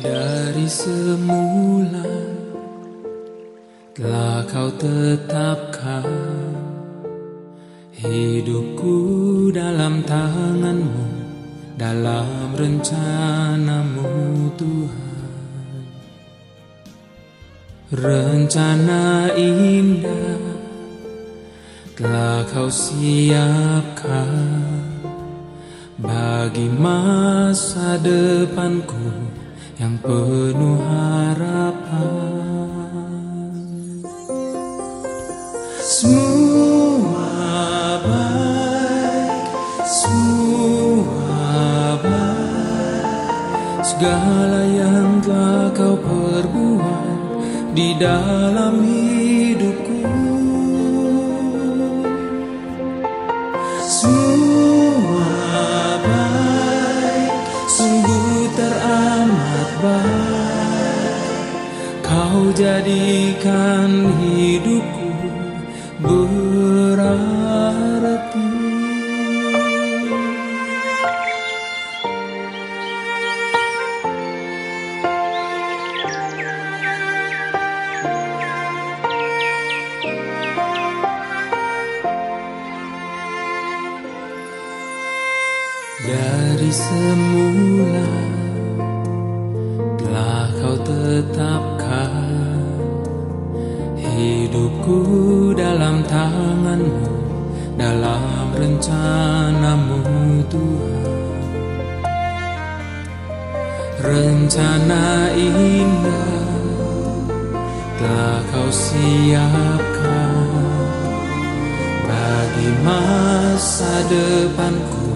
Dari semula telah kau tetapkan hidupku dalam tanganmu, dalam rencanamu Tuhan. Rencana indah telah kau siapkan bagi masa depanku yang penuh harapan. Semua baik, segala yang telah kau perbuat di dalam hidupku. Semua baik, sungguh teramat baik. Kau jadikan hidupku berarti. Dari semula telah kau tetapkan hidupku dalam tanganmu, dalam rencanamu Tuhan. Rencana indah telah kau siapkan bagi masa depanku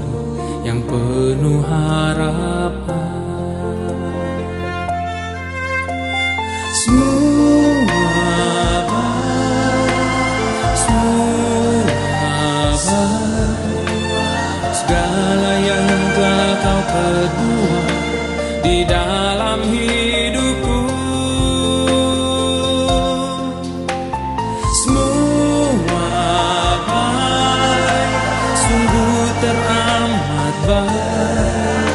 yang penuh harapan. Semua baik, segala yang telah kau perbuat di dalam hidupku. Semua baik, sungguh teramat baik.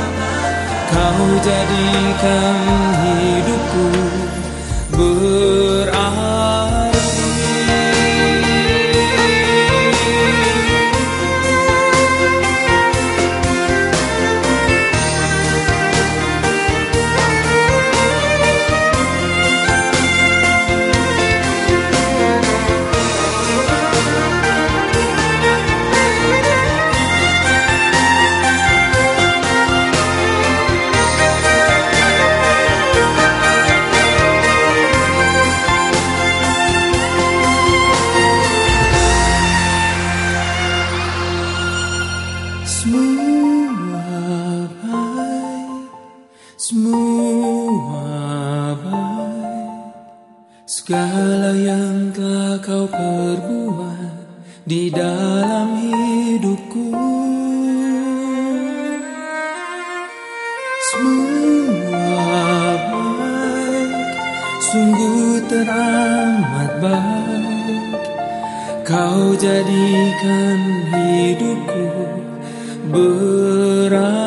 Kau jadikan hidupku berarti. Semua baik, segala yang telah kau perbuat di dalam hidupku. Semua baik, sungguh teramat baik. Kau jadikan hidupku berarti.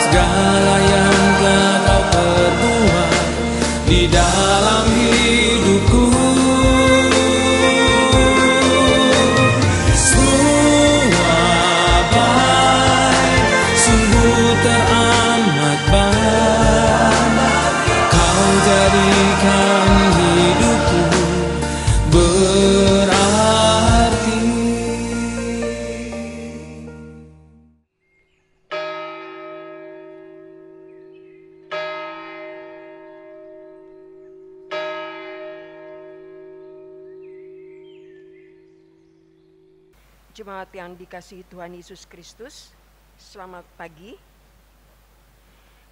Segala yang telah kau perbuat di dalam hidupku. Semua baik, sungguh teramat baik. Kau jadikan hidupku berarti. Jemaat yang dikasihi Tuhan Yesus Kristus, selamat pagi.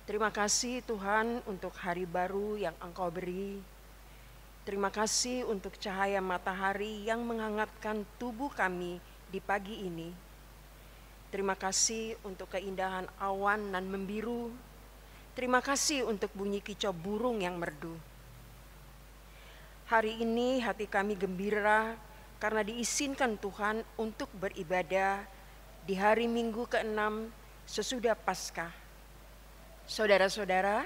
Terima kasih Tuhan untuk hari baru yang Engkau beri. Terima kasih untuk cahaya matahari yang menghangatkan tubuh kami di pagi ini. Terima kasih untuk keindahan awan nan membiru. Terima kasih untuk bunyi kicau burung yang merdu. Hari ini hati kami gembira karena diizinkan Tuhan untuk beribadah di hari Minggu ke-6 sesudah Paskah. Saudara-saudara,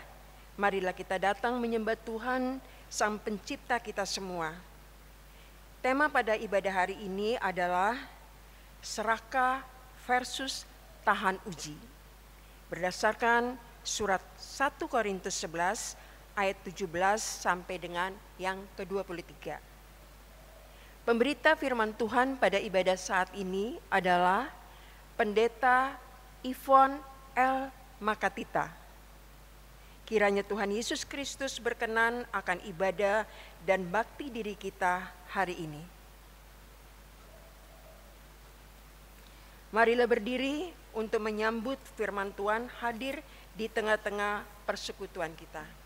marilah kita datang menyembah Tuhan, Sang Pencipta kita semua. Tema pada ibadah hari ini adalah serakah versus tahan uji. Berdasarkan surat 1 Korintus 11 ayat 17 sampai dengan yang ke-23. Pemberita firman Tuhan pada ibadah saat ini adalah Pendeta Ivon L. Makatita. Kiranya Tuhan Yesus Kristus berkenan akan ibadah dan bakti diri kita hari ini. Marilah berdiri untuk menyambut firman Tuhan hadir di tengah-tengah persekutuan kita.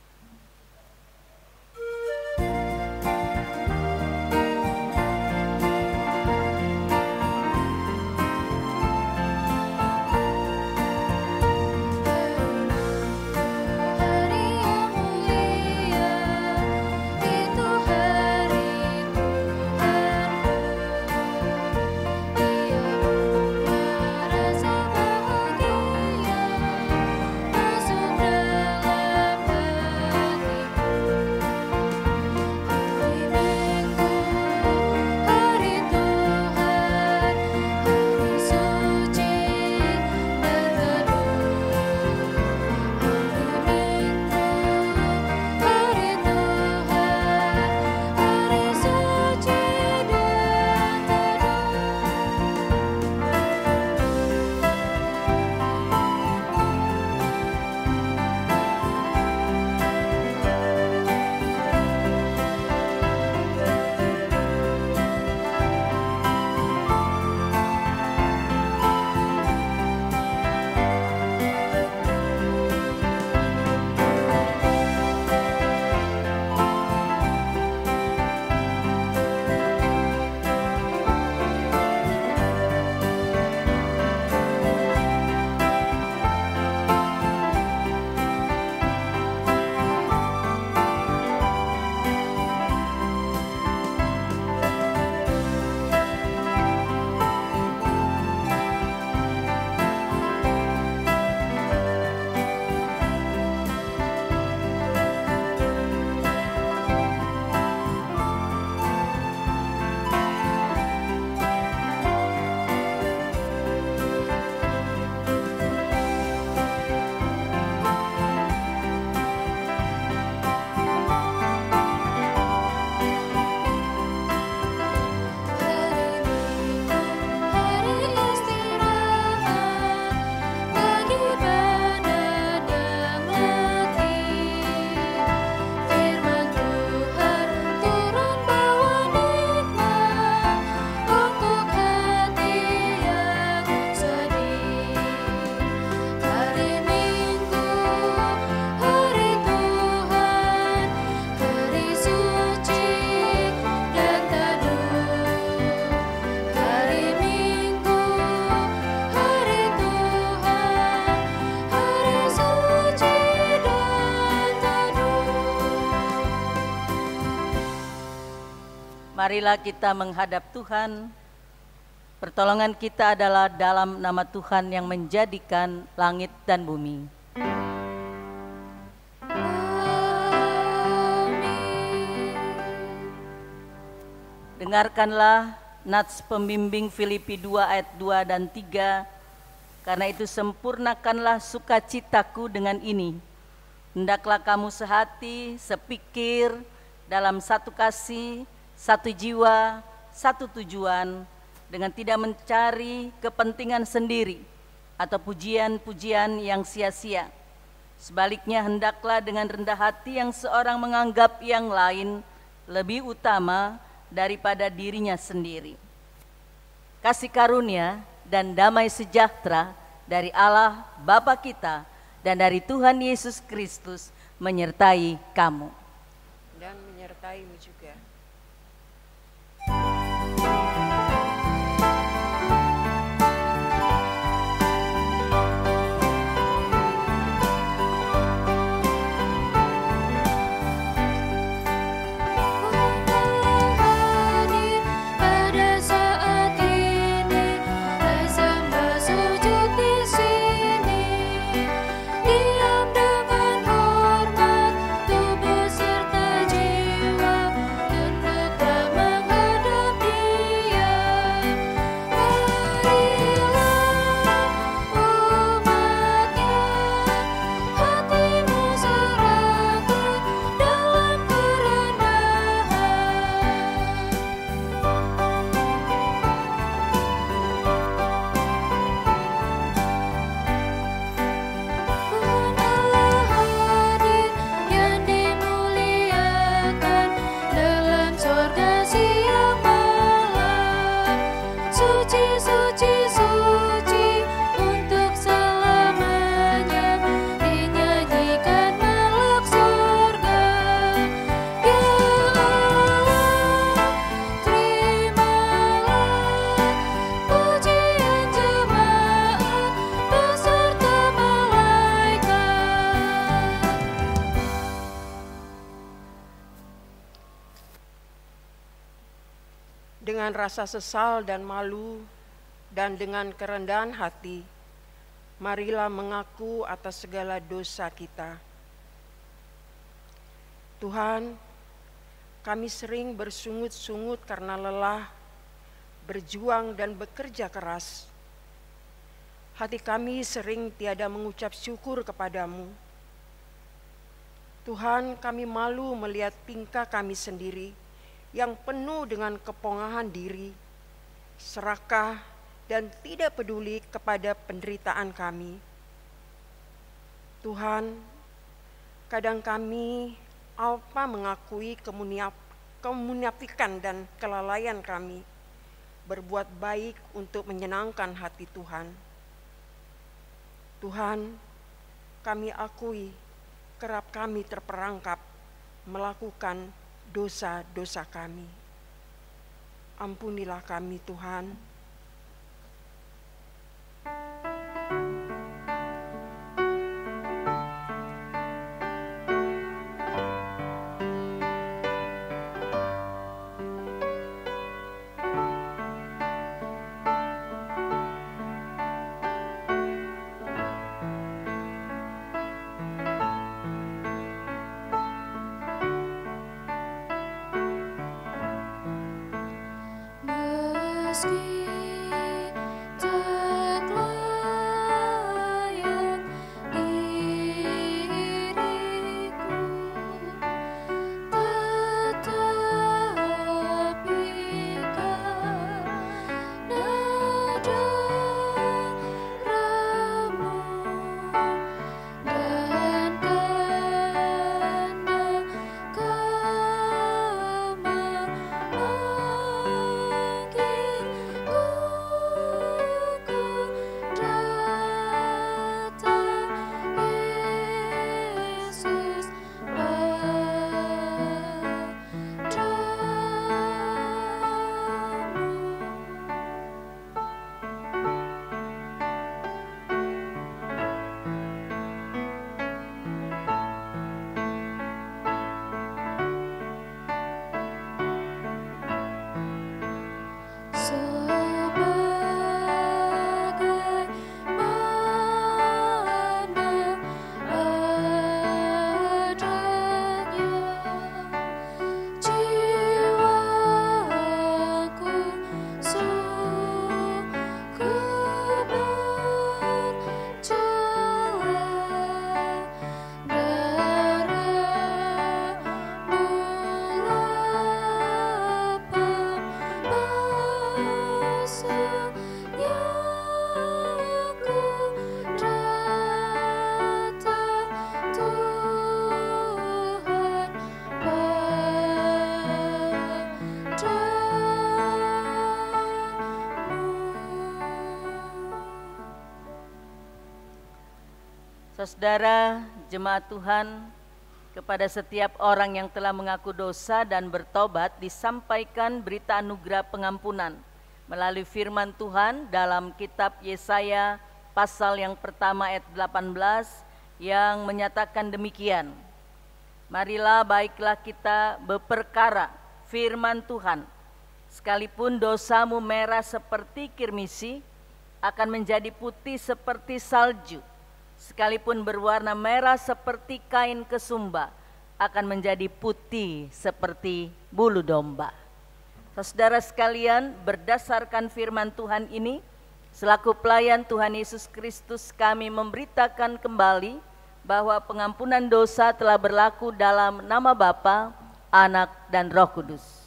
Marilah kita menghadap Tuhan. Pertolongan kita adalah dalam nama Tuhan yang menjadikan langit dan bumi. Dengarkanlah nats pembimbing Filipi 2 ayat 2 dan 3. Karena itu sempurnakanlah sukacitaku dengan ini. Hendaklah kamu sehati, sepikir, dalam satu kasih, satu jiwa, satu tujuan, dengan tidak mencari kepentingan sendiri atau pujian-pujian yang sia-sia. Sebaliknya hendaklah dengan rendah hati yang seorang menganggap yang lain lebih utama daripada dirinya sendiri. Kasih karunia dan damai sejahtera dari Allah Bapa kita dan dari Tuhan Yesus Kristus menyertai kamu. Dan menyertaimu juga. Dengan rasa sesal dan malu dan dengan kerendahan hati, marilah mengaku atas segala dosa kita. Tuhan, kami sering bersungut-sungut karena lelah, berjuang dan bekerja keras. Hati kami sering tiada mengucap syukur kepadamu. Tuhan, kami malu melihat tingkah kami sendiri yang penuh dengan kepongahan diri, serakah, dan tidak peduli kepada penderitaan kami. Tuhan, kadang kami alpa mengakui kemunafikan dan kelalaian kami berbuat baik untuk menyenangkan hati Tuhan. Tuhan, kami akui kerap kami terperangkap melakukan dosa-dosa kami. Ampunilah kami, Tuhan. Meski Saudara jemaat Tuhan, kepada setiap orang yang telah mengaku dosa dan bertobat disampaikan berita anugerah pengampunan melalui firman Tuhan dalam kitab Yesaya pasal yang pertama ayat 18 yang menyatakan demikian. Marilah baiklah kita berperkara firman Tuhan, sekalipun dosamu merah seperti kirmisi akan menjadi putih seperti salju. Sekalipun berwarna merah seperti kain kesumba, akan menjadi putih seperti bulu domba. Saudara sekalian, berdasarkan firman Tuhan ini, selaku pelayan Tuhan Yesus Kristus, kami memberitakan kembali bahwa pengampunan dosa telah berlaku dalam nama Bapa, Anak, dan Roh Kudus.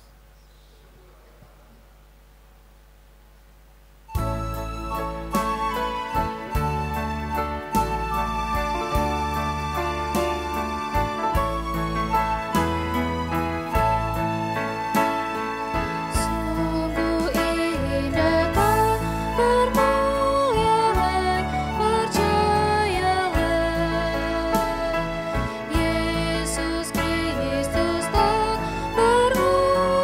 Yesus Kristus tak berhubung.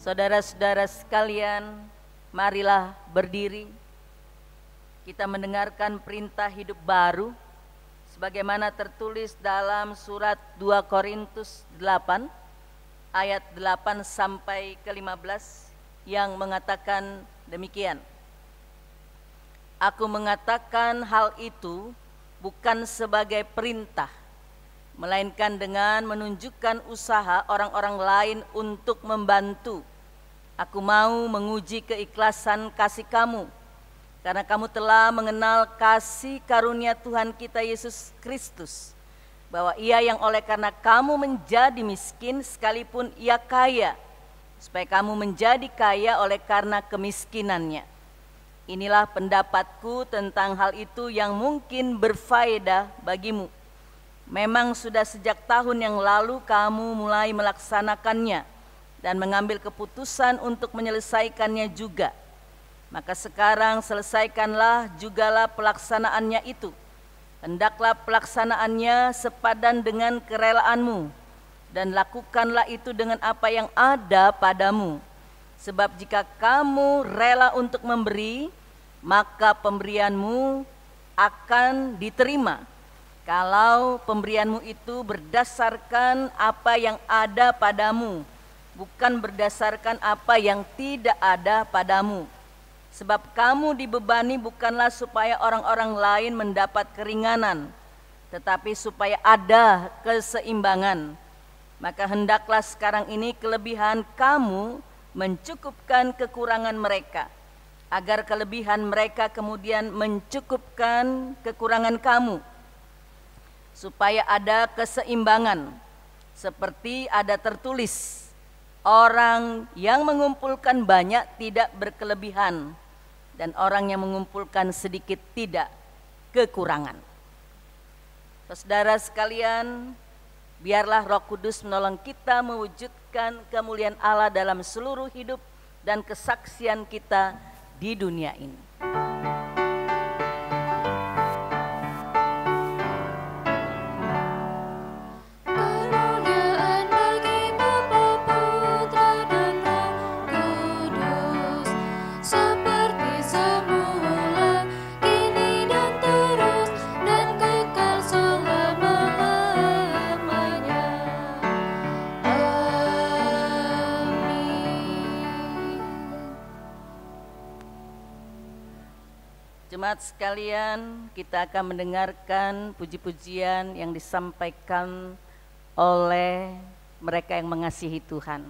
Saudara-saudara sekalian, marilah berdiri. Kita mendengarkan perintah hidup baru sebagaimana tertulis dalam surat 2 Korintus 8 ayat 8 sampai ke 15 yang mengatakan demikian. Aku mengatakan hal itu bukan sebagai perintah, melainkan dengan menunjukkan usaha orang-orang lain untuk membantu. Aku mau menguji keikhlasan kasih kamu, karena kamu telah mengenal kasih karunia Tuhan kita Yesus Kristus, bahwa Ia yang oleh karena kamu menjadi miskin sekalipun Ia kaya, supaya kamu menjadi kaya oleh karena kemiskinannya. Inilah pendapatku tentang hal itu yang mungkin berfaedah bagimu. Memang sudah sejak tahun yang lalu kamu mulai melaksanakannya dan mengambil keputusan untuk menyelesaikannya juga. Maka sekarang selesaikanlah jugalah pelaksanaannya itu. Hendaklah pelaksanaannya sepadan dengan kerelaanmu, dan lakukanlah itu dengan apa yang ada padamu. Sebab jika kamu rela untuk memberi, maka pemberianmu akan diterima. Kalau pemberianmu itu berdasarkan apa yang ada padamu, bukan berdasarkan apa yang tidak ada padamu. Sebab kamu dibebani bukanlah supaya orang-orang lain mendapat keringanan, tetapi supaya ada keseimbangan. Maka hendaklah sekarang ini kelebihan kamu mencukupkan kekurangan mereka, agar kelebihan mereka kemudian mencukupkan kekurangan kamu, supaya ada keseimbangan, seperti ada tertulis, orang yang mengumpulkan banyak tidak berkelebihan, dan orang yang mengumpulkan sedikit tidak kekurangan. Saudara sekalian, biarlah Roh Kudus menolong kita mewujudkan kemuliaan Allah dalam seluruh hidup dan kesaksian kita di dunia ini. Jemaat sekalian, kita akan mendengarkan puji-pujian yang disampaikan oleh mereka yang mengasihi Tuhan,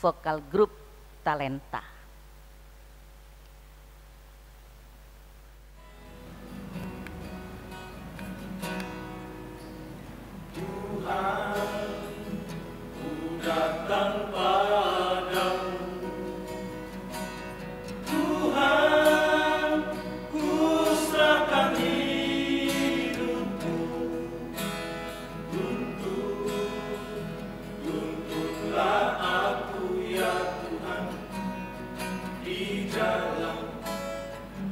vokal grup Talenta. Tuhan, ku datang padamu. Tuhan, ku serahkan hidupku. Tuntutlah aku ya Tuhan, di jalan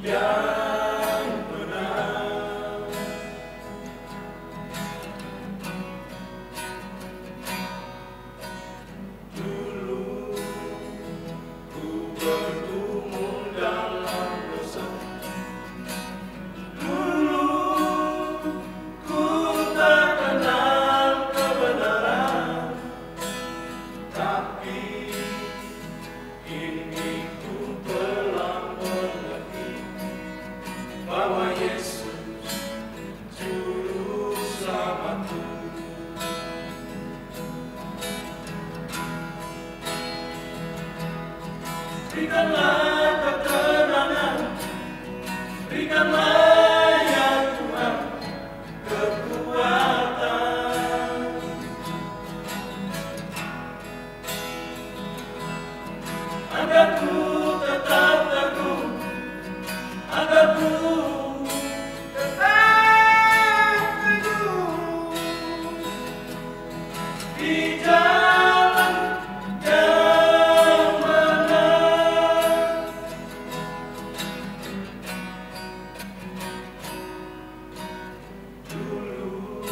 yang benar. Dulu ku bergumul dalam dosa. Dulu ku tak kenal kebenaran. Tapi kini ku telah mengerti bahwa Yesus juru selamatku. Berikanlah ketenangan, berikanlah ya Tuhan kekuatan, agar ku tetap teguh, agar ku tetap teguh di jalan yang benar. Dulu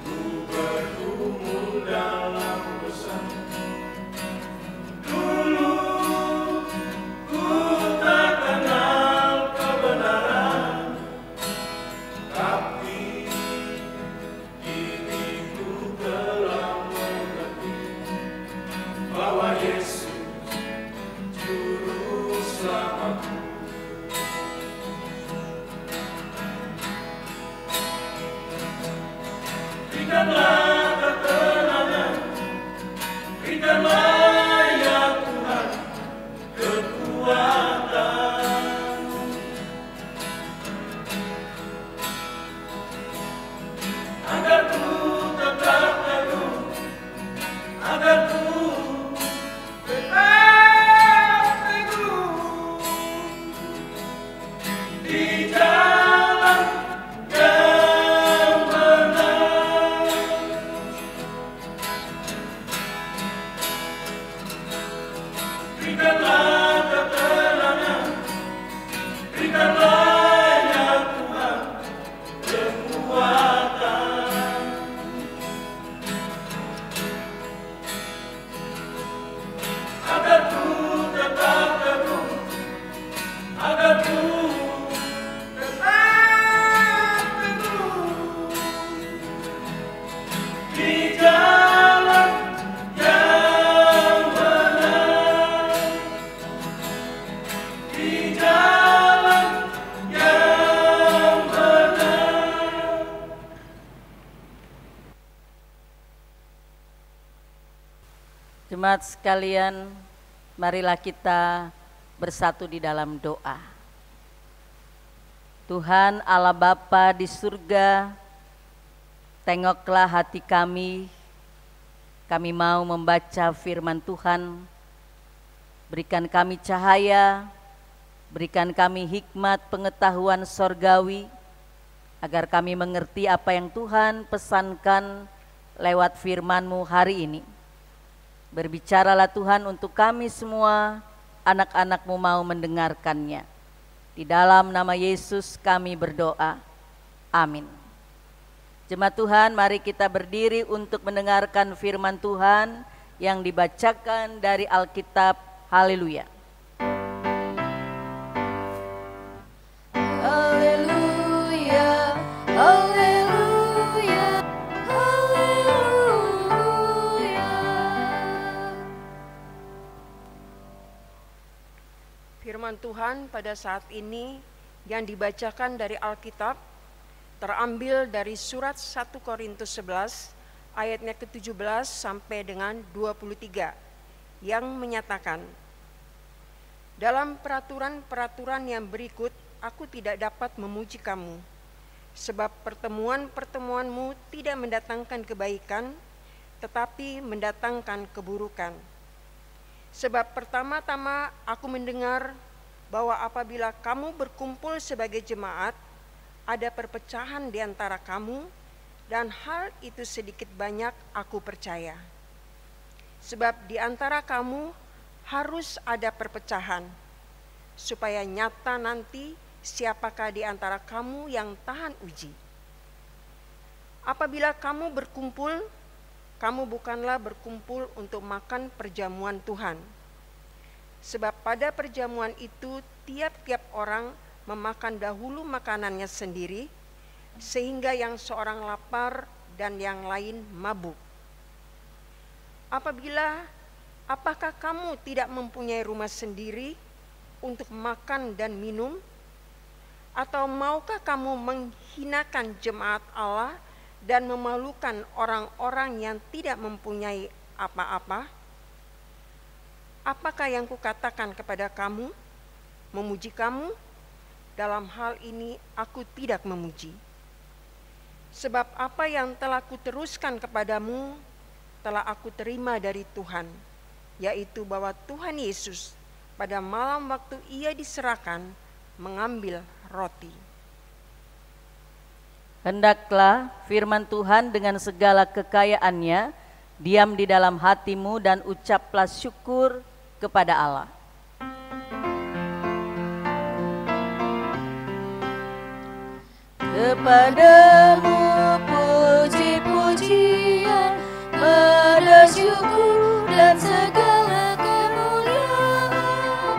ku bergumul dalam dosa. berikanlah ketenangan, berikanlah ya Tuhan kekuatan, agar ku tetap teguh, agar ku tetap teguh di jalan yang benar. Berikanlah ketenangan, berikanlah ya Tuhan kekuatan, agar ku tetap teguh, agar ku tetap teguh di jalan yang benar, di jalan yang benar. Jemaat sekalian, marilah kita bersatu di dalam doa. Tuhan Allah Bapa di surga, tengoklah hati kami mau membaca firman Tuhan. Berikan kami cahaya, berikan kami hikmat pengetahuan sorgawi, agar kami mengerti apa yang Tuhan pesankan lewat firman-Mu hari ini. Berbicaralah Tuhan untuk kami semua, anak-anak-Mu mau mendengarkannya. Di dalam nama Yesus kami berdoa. Amin. Jemaat Tuhan, mari kita berdiri untuk mendengarkan firman Tuhan yang dibacakan dari Alkitab. Haleluya. Haleluya, haleluya, haleluya. Firman Tuhan pada saat ini yang dibacakan dari Alkitab terambil dari surat 1 Korintus 11 ayatnya ke-17 sampai dengan 23 yang menyatakan, dalam peraturan-peraturan yang berikut aku tidak dapat memuji kamu, sebab pertemuan-pertemuanmu tidak mendatangkan kebaikan, tetapi mendatangkan keburukan. Sebab pertama-tama aku mendengar bahwa apabila kamu berkumpul sebagai jemaat, ada perpecahan di antara kamu, dan hal itu sedikit banyak aku percaya. Sebab di antara kamu harus ada perpecahan, supaya nyata nanti siapakah di antara kamu yang tahan uji. Apabila kamu berkumpul, kamu bukanlah berkumpul untuk makan perjamuan Tuhan. Sebab pada perjamuan itu tiap-tiap orang memakan dahulu makanannya sendiri, sehingga yang seorang lapar dan yang lain mabuk. Apakah kamu tidak mempunyai rumah sendiri untuk makan dan minum? Atau maukah kamu menghinakan jemaat Allah dan memalukan orang-orang yang tidak mempunyai apa-apa? Apakah yang kukatakan kepada kamu? Memuji kamu? Dalam hal ini aku tidak memuji. Sebab apa yang telah kuteruskan kepadamu telah aku terima dari Tuhan, yaitu bahwa Tuhan Yesus pada malam waktu ia diserahkan mengambil roti. Hendaklah firman Tuhan dengan segala kekayaannya diam di dalam hatimu dan ucaplah syukur kepada Allah. Kepadamu puji-pujian, pada syukur dan segala kemuliaan,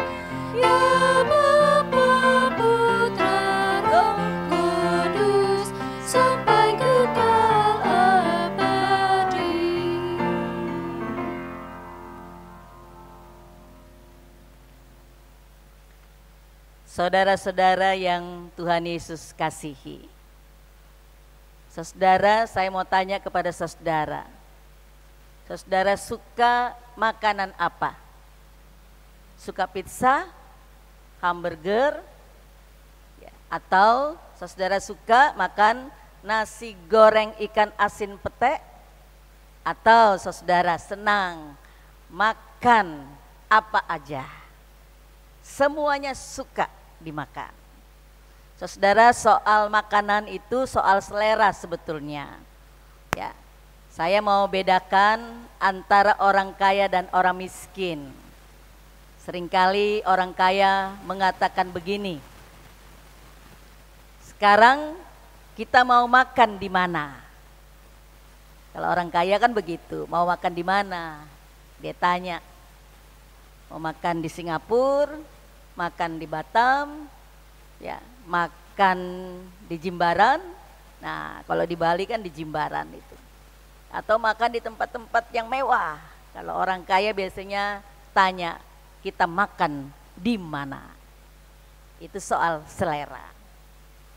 ya Bapa, Putra, Roh Kudus, sampai kekal abadi. Saudara-saudara yang Tuhan Yesus kasihi, Saudara, saya mau tanya kepada saudara. Saudara suka makanan apa? Suka pizza, hamburger, ya, atau saudara suka makan nasi goreng ikan asin pete? Atau saudara senang makan apa aja? Semuanya suka dimakan. Saudara, soal makanan itu soal selera sebetulnya. Ya, saya mau bedakan antara orang kaya dan orang miskin. Seringkali orang kaya mengatakan begini, sekarang kita mau makan di mana? Kalau orang kaya kan begitu, mau makan di mana? Dia tanya, mau makan di Singapura, makan di Batam, ya, makan di Jimbaran. Nah, kalau di Bali kan di Jimbaran itu. Atau makan di tempat-tempat yang mewah. Kalau orang kaya biasanya tanya, kita makan di mana? Itu soal selera.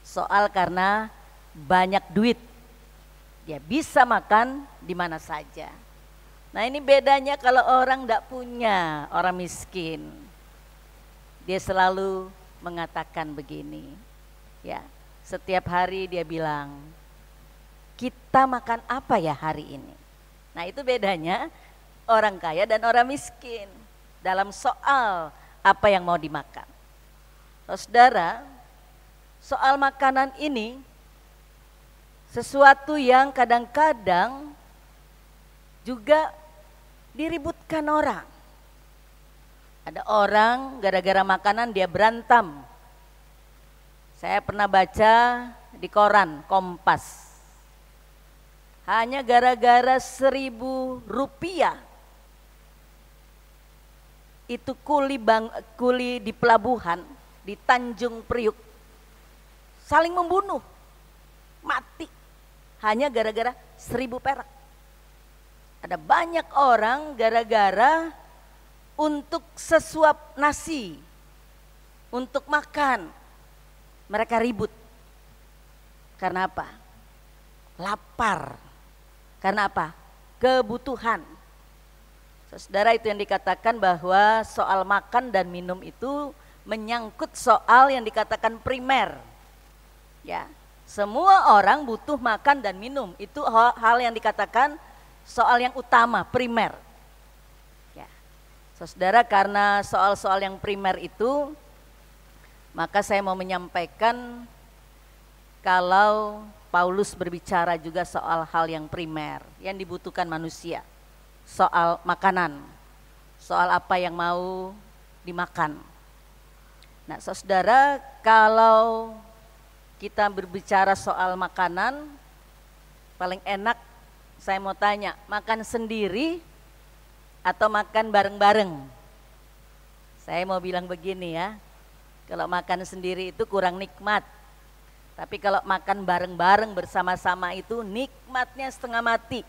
Soal karena banyak duit, dia bisa makan di mana saja. Nah, ini bedanya kalau orang tidak punya, orang miskin. Dia selalu mengatakan begini, ya, setiap hari dia bilang, kita makan apa ya hari ini? Nah, itu bedanya orang kaya dan orang miskin dalam soal apa yang mau dimakan. Saudara, soal makanan ini sesuatu yang kadang-kadang juga diributkan orang. Ada orang gara-gara makanan dia berantem. Saya pernah baca di koran Kompas. Hanya gara-gara 1.000 rupiah. Itu kuli di pelabuhan di Tanjung Priuk saling membunuh, mati. Hanya gara-gara 1.000 perak. Ada banyak orang gara-gara untuk sesuap nasi, untuk makan, mereka ribut. Karena apa? Lapar. Karena apa? Kebutuhan. Saudara, itu yang dikatakan bahwa soal makan dan minum itu menyangkut soal yang dikatakan primer. Ya, semua orang butuh makan dan minum. Itu hal yang dikatakan soal yang utama, primer. Saudara, karena soal-soal yang primer itu, maka saya mau menyampaikan kalau Paulus berbicara juga soal hal yang primer, yang dibutuhkan manusia. Soal makanan, soal apa yang mau dimakan. Nah, saudara, kalau kita berbicara soal makanan, paling enak saya mau tanya, makan sendiri atau makan bareng-bareng? Saya mau bilang begini ya, kalau makan sendiri itu kurang nikmat. Tapi kalau makan bareng-bareng bersama-sama itu nikmatnya setengah mati.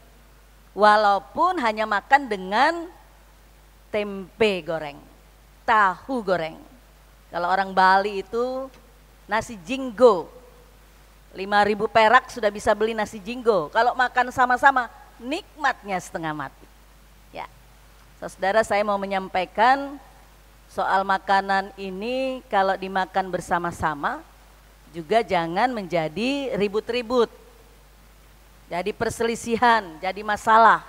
Walaupun hanya makan dengan tempe goreng, tahu goreng. Kalau orang Bali itu nasi jinggo, 5.000 perak sudah bisa beli nasi jinggo. Kalau makan sama-sama nikmatnya setengah mati. Ya, saudara, saya mau menyampaikan soal makanan ini kalau dimakan bersama-sama juga jangan menjadi ribut-ribut, jadi perselisihan, jadi masalah.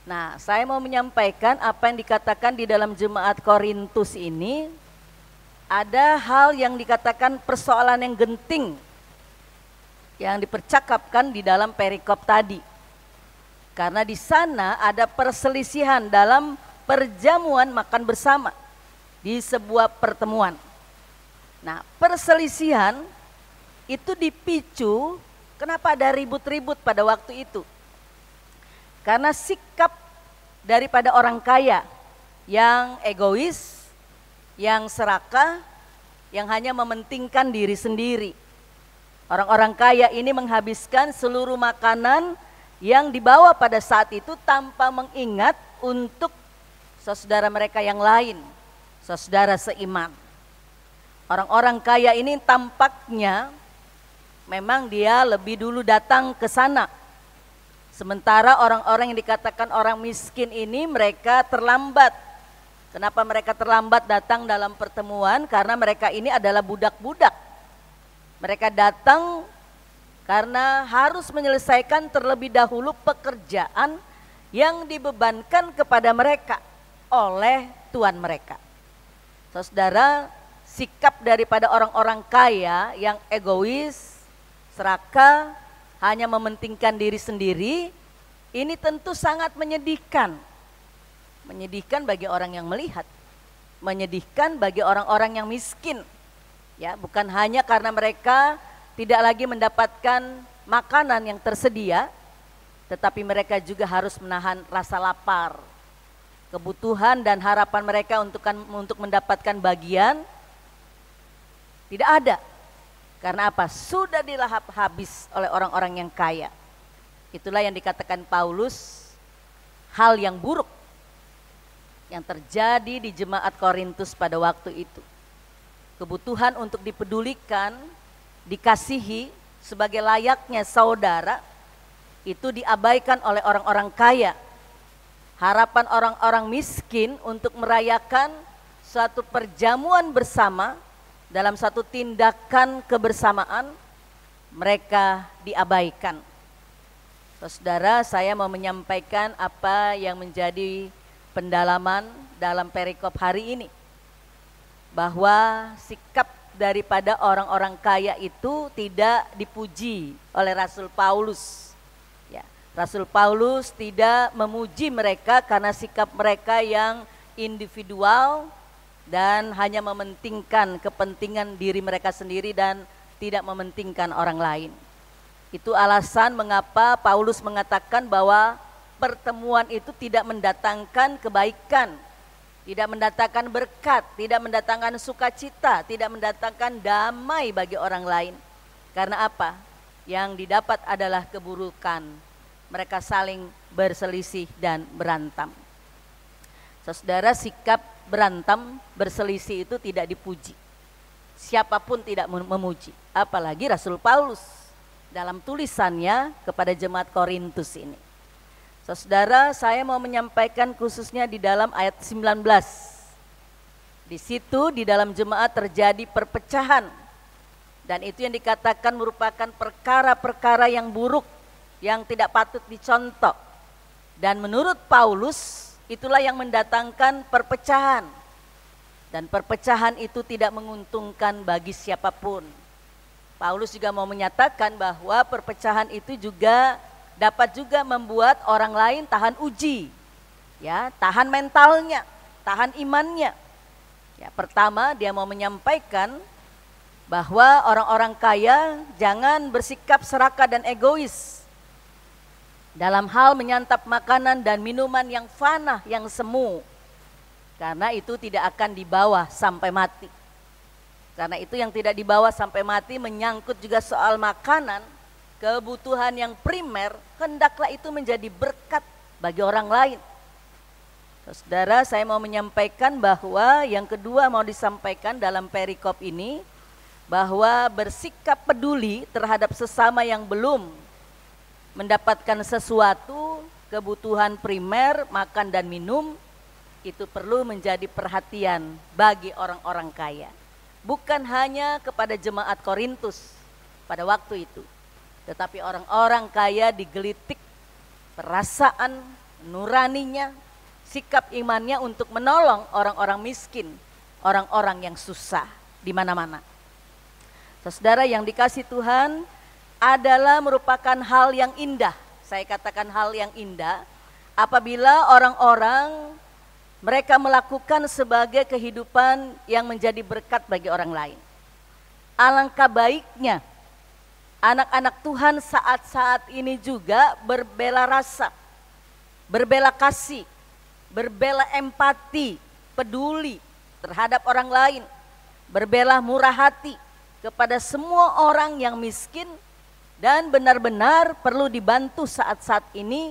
Nah, saya mau menyampaikan apa yang dikatakan di dalam jemaat Korintus ini. Ada hal yang dikatakan persoalan yang genting yang dipercakapkan di dalam perikop tadi. Karena di sana ada perselisihan dalam perjamuan makan bersama di sebuah pertemuan. Nah, perselisihan itu dipicu, kenapa ada ribut-ribut pada waktu itu? Karena sikap daripada orang kaya yang egois, yang serakah, yang hanya mementingkan diri sendiri. Orang-orang kaya ini menghabiskan seluruh makanan yang dibawa pada saat itu tanpa mengingat untuk saudara mereka yang lain, saudara seiman. Orang-orang kaya ini tampaknya memang dia lebih dulu datang ke sana. Sementara orang-orang yang dikatakan orang miskin ini mereka terlambat. Kenapa mereka terlambat datang dalam pertemuan? Karena mereka ini adalah budak-budak. Mereka datang karena harus menyelesaikan terlebih dahulu pekerjaan yang dibebankan kepada mereka oleh Tuhan mereka. Saudara, sikap daripada orang-orang kaya yang egois, serakah, hanya mementingkan diri sendiri, ini tentu sangat menyedihkan. Menyedihkan bagi orang yang melihat, menyedihkan bagi orang-orang yang miskin. Ya, bukan hanya karena mereka tidak lagi mendapatkan makanan yang tersedia, tetapi mereka juga harus menahan rasa lapar. Kebutuhan dan harapan mereka untuk mendapatkan bagian tidak ada. Karena apa? Sudah dilahap habis oleh orang-orang yang kaya. Itulah yang dikatakan Paulus, hal yang buruk yang terjadi di jemaat Korintus pada waktu itu. Kebutuhan untuk dipedulikan, dikasihi sebagai layaknya saudara, itu diabaikan oleh orang-orang kaya. Harapan orang-orang miskin untuk merayakan suatu perjamuan bersama dalam satu tindakan kebersamaan, mereka diabaikan. Saudara, saya mau menyampaikan apa yang menjadi pendalaman dalam perikop hari ini. Bahwa sikap daripada orang-orang kaya itu tidak dipuji oleh Rasul Paulus. Ya, Rasul Paulus tidak memuji mereka karena sikap mereka yang individual dan hanya mementingkan kepentingan diri mereka sendiri dan tidak mementingkan orang lain. Itu alasan mengapa Paulus mengatakan bahwa pertemuan itu tidak mendatangkan kebaikan, tidak mendatangkan berkat, tidak mendatangkan sukacita, tidak mendatangkan damai bagi orang lain. Karena apa? Yang didapat adalah keburukan. Mereka saling berselisih dan berantem. Saudara, sikap berantem, berselisih itu tidak dipuji. Siapapun tidak memuji, apalagi Rasul Paulus dalam tulisannya kepada jemaat Korintus ini. Saudara, saya mau menyampaikan khususnya di dalam ayat 19. Di situ di dalam jemaat terjadi perpecahan. Dan itu yang dikatakan merupakan perkara-perkara yang buruk, yang tidak patut dicontoh. Dan menurut Paulus, itulah yang mendatangkan perpecahan. Dan perpecahan itu tidak menguntungkan bagi siapapun. Paulus juga mau menyatakan bahwa perpecahan itu juga dapat juga membuat orang lain tahan uji. Ya, tahan mentalnya, tahan imannya. Ya, pertama dia mau menyampaikan bahwa orang-orang kaya jangan bersikap serakah dan egois dalam hal menyantap makanan dan minuman yang fana, yang semu. Karena itu tidak akan dibawa sampai mati. Karena itu yang tidak dibawa sampai mati menyangkut juga soal makanan, kebutuhan yang primer, hendaklah itu menjadi berkat bagi orang lain. Saudara, saya mau menyampaikan bahwa yang kedua mau disampaikan dalam perikop ini, bahwa bersikap peduli terhadap sesama yang belum mendapatkan sesuatu, kebutuhan primer, makan dan minum, itu perlu menjadi perhatian bagi orang-orang kaya. Bukan hanya kepada jemaat Korintus pada waktu itu, tetapi orang-orang kaya digelitik perasaan, nuraninya, sikap imannya untuk menolong orang-orang miskin, orang-orang yang susah di mana-mana. Saudara yang dikasih Tuhan, adalah merupakan hal yang indah. Saya katakan hal yang indah apabila orang-orang mereka melakukan sebagai kehidupan yang menjadi berkat bagi orang lain. Alangkah baiknya anak-anak Tuhan saat-saat ini juga berbela rasa, berbela kasih, berbela empati, peduli terhadap orang lain, berbela murah hati kepada semua orang yang miskin dan benar-benar perlu dibantu saat-saat ini,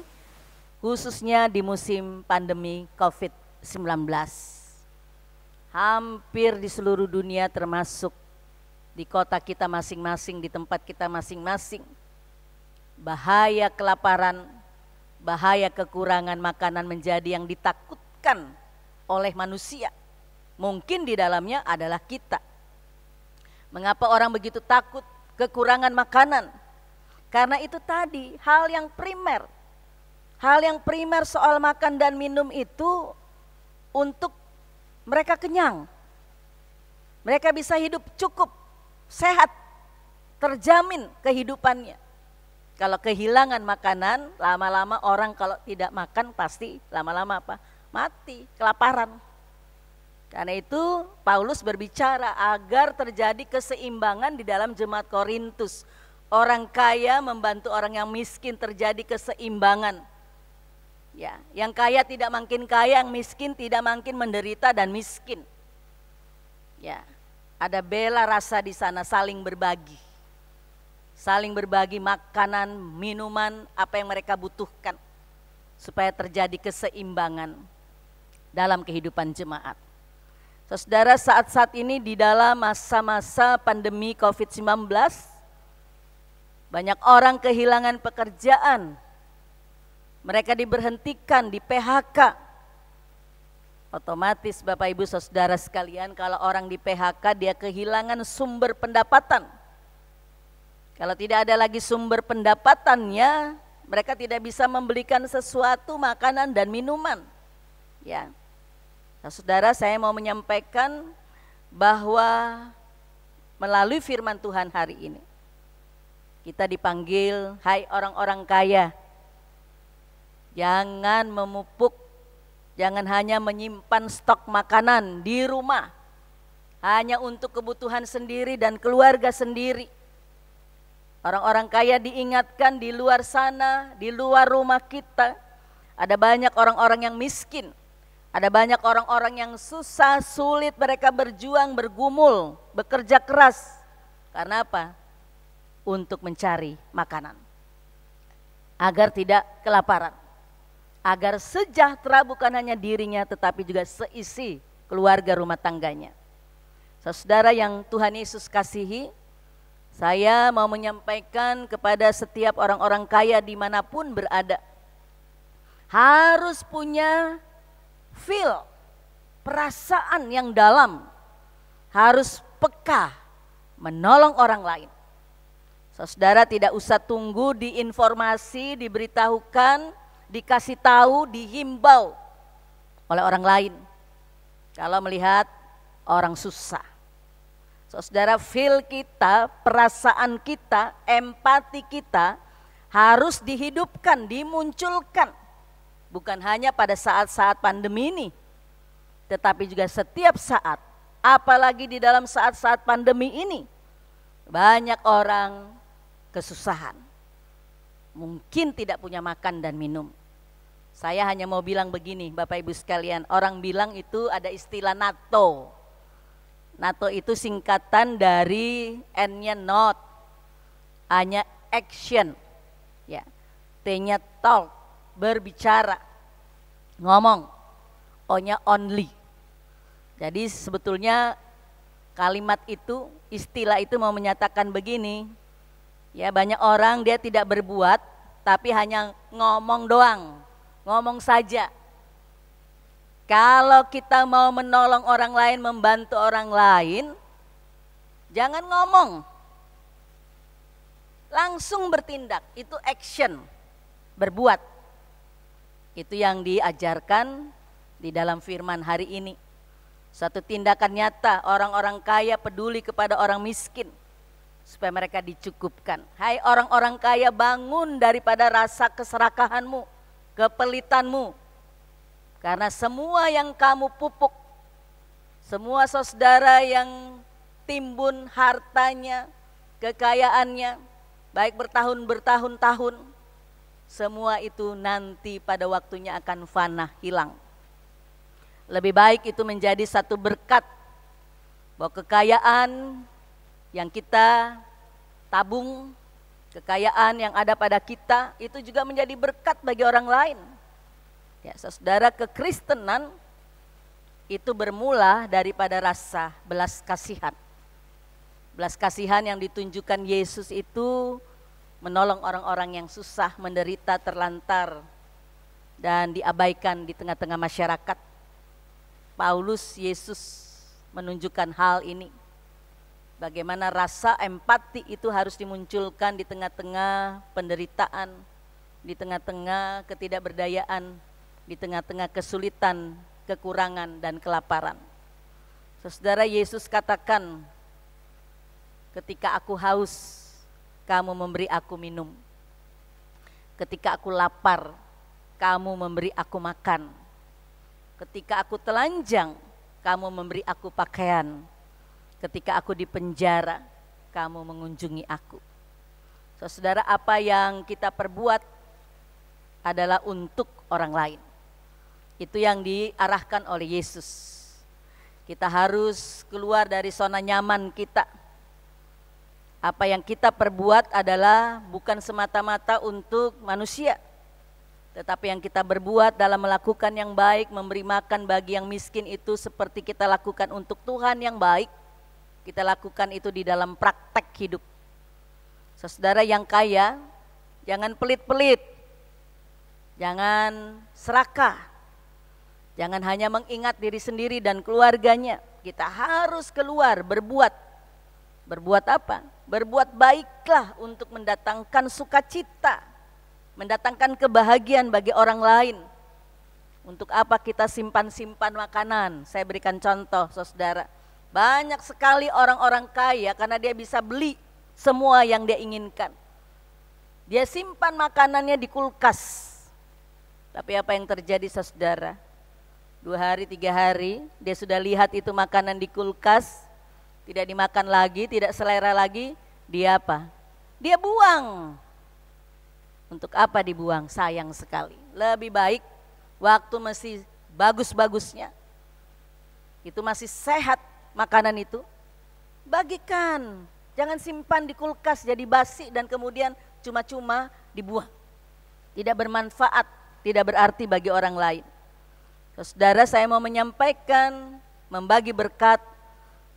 khususnya di musim pandemi COVID-19. Hampir di seluruh dunia termasuk di kota kita masing-masing, di tempat kita masing-masing. Bahaya kelaparan, bahaya kekurangan makanan menjadi yang ditakutkan oleh manusia. Mungkin di dalamnya adalah kita. Mengapa orang begitu takut kekurangan makanan? Karena itu tadi hal yang primer. Hal yang primer soal makan dan minum itu untuk mereka kenyang. Mereka bisa hidup cukup, sehat, terjamin kehidupannya. Kalau kehilangan makanan, lama-lama orang kalau tidak makan pasti lama-lama apa? Mati, kelaparan. Karena itu Paulus berbicara agar terjadi keseimbangan di dalam jemaat Korintus. Orang kaya membantu orang yang miskin, terjadi keseimbangan. Ya, yang kaya tidak makin kaya, yang miskin tidak makin menderita dan miskin. Ya, ada bela rasa di sana, saling berbagi. Saling berbagi makanan, minuman, apa yang mereka butuhkan. Supaya terjadi keseimbangan dalam kehidupan jemaat. Saudara, saat-saat ini di dalam masa-masa pandemi COVID-19, banyak orang kehilangan pekerjaan. Mereka diberhentikan, di PHK. Otomatis Bapak Ibu Saudara sekalian, kalau orang di PHK dia kehilangan sumber pendapatan. Kalau tidak ada lagi sumber pendapatannya, mereka tidak bisa membelikan sesuatu makanan dan minuman. Ya. Nah, saudara, saya mau menyampaikan bahwa melalui firman Tuhan hari ini, kita dipanggil, hai orang-orang kaya, jangan memupuk, jangan hanya menyimpan stok makanan di rumah, hanya untuk kebutuhan sendiri dan keluarga sendiri. Orang-orang kaya diingatkan di luar sana, di luar rumah kita, ada banyak orang-orang yang miskin. Ada banyak orang-orang yang susah, sulit, mereka berjuang, bergumul, bekerja keras. Karena apa? Untuk mencari makanan. Agar tidak kelaparan. Agar sejahtera bukan hanya dirinya tetapi juga seisi keluarga rumah tangganya. Saudara yang Tuhan Yesus kasihi, saya mau menyampaikan kepada setiap orang-orang kaya dimanapun berada. Harus punya feel, perasaan yang dalam, harus peka menolong orang lain. Saudara tidak usah tunggu diinformasi, diberitahukan, dikasih tahu, dihimbau oleh orang lain. Kalau melihat orang susah. Saudara, feel kita, perasaan kita, empati kita harus dihidupkan, dimunculkan. Bukan hanya pada saat-saat pandemi ini, tetapi juga setiap saat, apalagi di dalam saat-saat pandemi ini, banyak orang kesusahan. Mungkin tidak punya makan dan minum. Saya hanya mau bilang begini, Bapak Ibu sekalian, orang bilang itu ada istilah NATO. NATO itu singkatan dari N-nya not, A-nya action, ya, T-nya talk, berbicara, ngomong, O-nya only. Jadi sebetulnya kalimat itu, istilah itu mau menyatakan begini, ya, banyak orang dia tidak berbuat tapi hanya ngomong doang, ngomong saja. Kalau kita mau menolong orang lain, membantu orang lain, jangan ngomong, langsung bertindak, itu action, berbuat. Itu yang diajarkan di dalam firman hari ini. Satu tindakan nyata, orang-orang kaya peduli kepada orang miskin, supaya mereka dicukupkan. Hai orang-orang kaya, bangun daripada rasa keserakahanmu, kepelitanmu. Karena semua yang kamu pupuk, semua saudara yang timbun hartanya, kekayaannya, baik bertahun-tahun, semua itu nanti pada waktunya akan fana, hilang. Lebih baik itu menjadi satu berkat, bahwa kekayaan yang kita tabung, kekayaan yang ada pada kita, itu juga menjadi berkat bagi orang lain. Ya, saudara, kekristenan itu bermula daripada rasa belas kasihan. Belas kasihan yang ditunjukkan Yesus itu menolong orang-orang yang susah, menderita, terlantar, dan diabaikan di tengah-tengah masyarakat. Paulus, Yesus menunjukkan hal ini. Bagaimana rasa empati itu harus dimunculkan di tengah-tengah penderitaan, di tengah-tengah ketidakberdayaan, di tengah-tengah kesulitan, kekurangan, dan kelaparan. Saudara, Yesus katakan, ketika aku haus, kamu memberi aku minum. Ketika aku lapar, kamu memberi aku makan. Ketika aku telanjang, kamu memberi aku pakaian. Ketika aku di penjara, kamu mengunjungi aku. Saudara, apa yang kita perbuat adalah untuk orang lain. Itu yang diarahkan oleh Yesus. Kita harus keluar dari zona nyaman kita. Apa yang kita perbuat adalah bukan semata-mata untuk manusia, tetapi yang kita berbuat dalam melakukan yang baik, memberi makan bagi yang miskin, itu seperti kita lakukan untuk Tuhan yang baik. Kita lakukan itu di dalam praktek hidup. Saudara yang kaya, jangan pelit-pelit, jangan serakah, jangan hanya mengingat diri sendiri dan keluarganya. Kita harus keluar berbuat. Berbuat apa? Berbuat baiklah untuk mendatangkan sukacita, mendatangkan kebahagiaan bagi orang lain. Untuk apa kita simpan-simpan makanan? Saya berikan contoh, saudara. Banyak sekali orang-orang kaya karena dia bisa beli semua yang dia inginkan. Dia simpan makanannya di kulkas. Tapi apa yang terjadi, saudara? 2 hari, 3 hari, dia sudah lihat itu makanan di kulkas, tidak dimakan lagi, tidak selera lagi, dia apa? Dia buang. Untuk apa dibuang? Sayang sekali. Lebih baik waktu masih bagus-bagusnya, itu masih sehat makanan itu, bagikan. Jangan simpan di kulkas jadi basi dan kemudian cuma-cuma dibuang. Tidak bermanfaat, tidak berarti bagi orang lain. Saudara, saya mau menyampaikan, membagi berkat,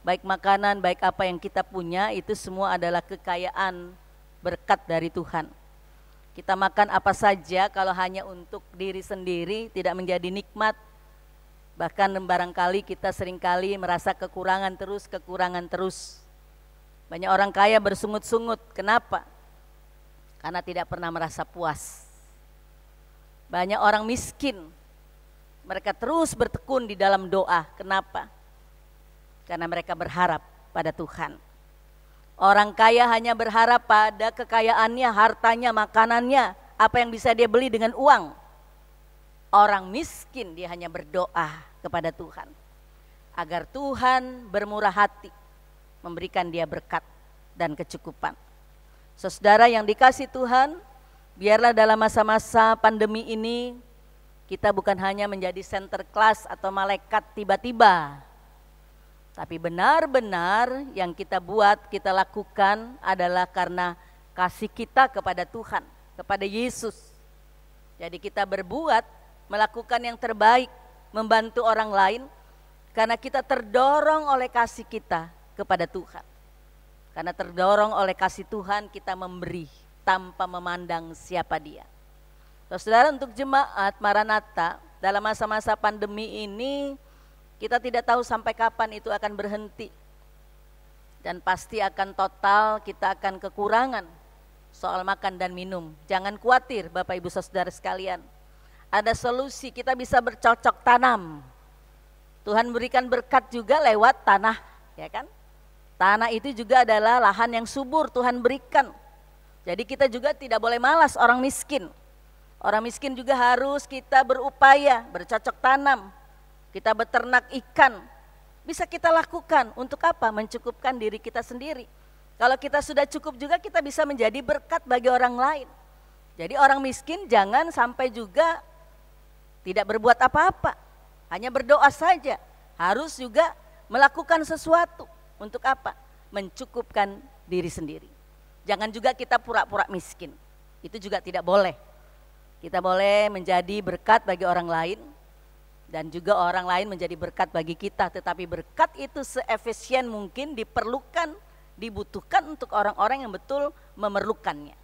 baik makanan, baik apa yang kita punya, itu semua adalah kekayaan berkat dari Tuhan. Kita makan apa saja kalau hanya untuk diri sendiri tidak menjadi nikmat. Bahkan barangkali kita seringkali merasa kekurangan terus. Banyak orang kaya bersungut-sungut. Kenapa? Karena tidak pernah merasa puas. Banyak orang miskin, mereka terus bertekun di dalam doa. Kenapa? Karena mereka berharap pada Tuhan. Orang kaya hanya berharap pada kekayaannya, hartanya, makanannya, apa yang bisa dia beli dengan uang. Orang miskin dia hanya berdoa kepada Tuhan, agar Tuhan bermurah hati, memberikan dia berkat dan kecukupan. Saudara yang dikasih Tuhan, biarlah dalam masa-masa pandemi ini, kita bukan hanya menjadi center class atau malaikat tiba-tiba, tapi benar-benar yang kita buat, kita lakukan adalah karena kasih kita kepada Tuhan, kepada Yesus. Jadi kita berbuat, melakukan yang terbaik, membantu orang lain, karena kita terdorong oleh kasih kita kepada Tuhan. Karena terdorong oleh kasih Tuhan, kita memberi tanpa memandang siapa dia. Saudara, untuk jemaat Maranatha, dalam masa-masa pandemi ini, kita tidak tahu sampai kapan itu akan berhenti. Dan pasti akan total, kita akan kekurangan soal makan dan minum. Jangan khawatir Bapak Ibu Saudara sekalian. Ada solusi, kita bisa bercocok tanam. Tuhan berikan berkat juga lewat tanah, ya kan? Tanah itu juga adalah lahan yang subur Tuhan berikan. Jadi kita juga tidak boleh malas orang miskin. Orang miskin juga harus kita berupaya, bercocok tanam. Kita beternak ikan, bisa kita lakukan untuk apa? Mencukupkan diri kita sendiri. Kalau kita sudah cukup juga kita bisa menjadi berkat bagi orang lain. Jadi orang miskin jangan sampai juga tidak berbuat apa-apa, hanya berdoa saja. Harus juga melakukan sesuatu untuk apa? Mencukupkan diri sendiri. Jangan juga kita pura-pura miskin, itu juga tidak boleh. Kita boleh menjadi berkat bagi orang lain, dan juga orang lain menjadi berkat bagi kita. Tetapi berkat itu seefisien mungkin diperlukan, dibutuhkan untuk orang-orang yang betul memerlukannya.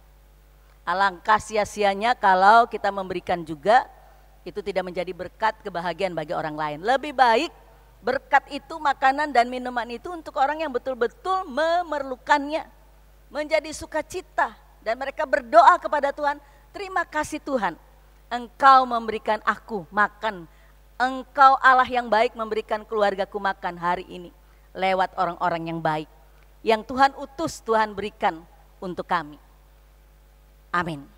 Alangkah sia-sianya kalau kita memberikan juga, itu tidak menjadi berkat kebahagiaan bagi orang lain. Lebih baik berkat itu, makanan dan minuman itu untuk orang yang betul-betul memerlukannya. Menjadi sukacita dan mereka berdoa kepada Tuhan, terima kasih Tuhan, Engkau memberikan aku makan. Engkau Allah yang baik memberikan keluargaku makan hari ini lewat orang-orang yang baik. Yang Tuhan utus, Tuhan berikan untuk kami. Amin.